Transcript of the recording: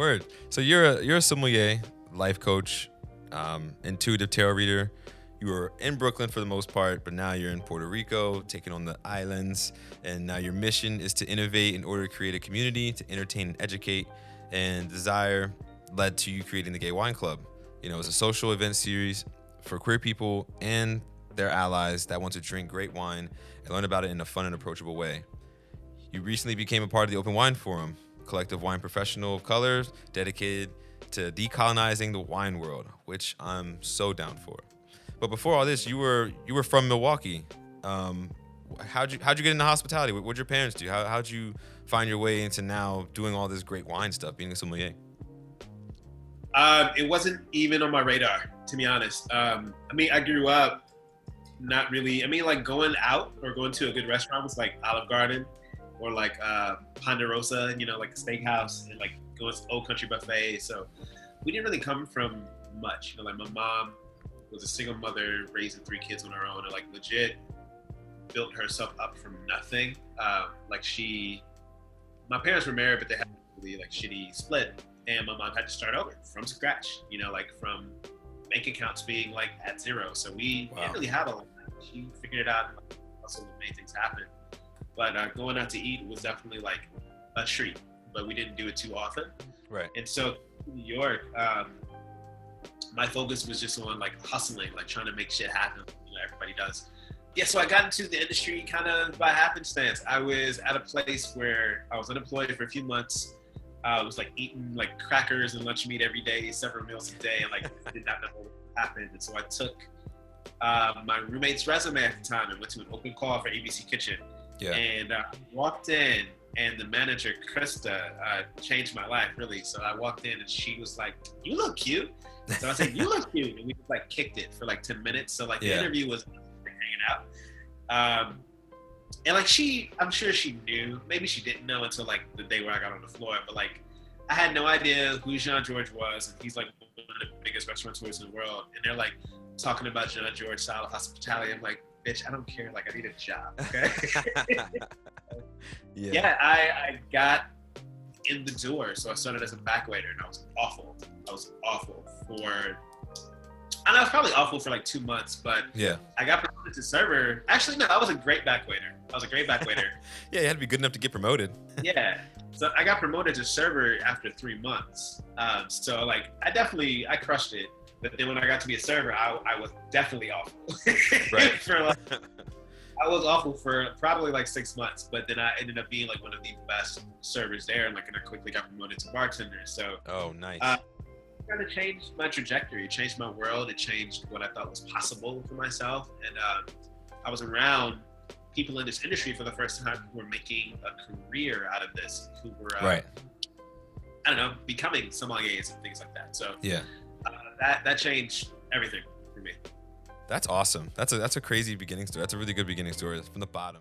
Word. So you're a sommelier, life coach, intuitive tarot reader. You were in Brooklyn for the most part, but now you're in Puerto Rico, taking on the islands, and now your mission is to innovate in order to create a community, to entertain and educate. And desire led to you creating the Gay Wine Club. It's a social event series for queer people and their allies that want to drink great wine and learn about it in a fun and approachable way. You recently became a part of the Open Wine Forum, collective wine professional of color dedicated to decolonizing the wine world, which I'm so down for. But before all this, you were from Milwaukee. How'd you get into hospitality? What'd your parents do? How'd you find your way into now doing all this great wine stuff, being a sommelier? It wasn't even on my radar, to be honest. I grew up not really. Like going out or going to a good restaurant was like Olive Garden or like Ponderosa, like a steakhouse, and like going to Old Country Buffet. So we didn't really come from much. Like my mom was a single mother raising 3 kids on her own, and like legit built herself up from nothing. My parents were married, but they had a really like shitty split, and my mom had to start over from scratch. Like from bank accounts being like at zero. So we didn't really have a lot. She figured it out and also made things happen. But going out to eat was definitely like a treat, but we didn't do it too often. Right. And so in New York, my focus was just on like hustling, like trying to make shit happen. Everybody does. Yeah, so I got into the industry kind of by happenstance. I was at a place where I was unemployed for a few months. I was like eating like crackers and lunch meat every day, several meals a day, and like did not know what happened. And so I took my roommate's resume at the time and went to an open call for ABC Kitchen. Yeah. And walked in, and the manager, Krista, changed my life, really. So I walked in, and she was like, "You look cute." So I said, "You look cute," and we just like kicked it for like 10 minutes. So like the interview was hanging out. And like I'm sure she knew, maybe she didn't know until like the day where I got on the floor, but like I had no idea who Jean-Georges was, and he's like one of the biggest restaurateurs in the world. And they're like talking about Jean-Georges style of hospitality. I'm like, bitch, I don't care. Like, I need a job, okay? Yeah, I got in the door. So I started as a back waiter, and I was awful. And I was probably awful for like 2 months, but yeah, I got promoted to server. Actually, no, I was a great back waiter. Yeah, you had to be good enough to get promoted. Yeah. So I got promoted to server after 3 months. So like, I crushed it. But then when I got to be a server, I was definitely awful. Right. I was awful for probably like 6 months, but then I ended up being like one of the best servers there, and I quickly got promoted to bartender. So oh, nice. It kind of changed my trajectory. It changed my world. It changed what I thought was possible for myself. And I was around people in this industry for the first time who were making a career out of this, who were right. I don't know, becoming sommeliers and things like that. So yeah. That changed everything for me. That's awesome. That's a crazy beginning story. That's a really good beginning story from the bottom.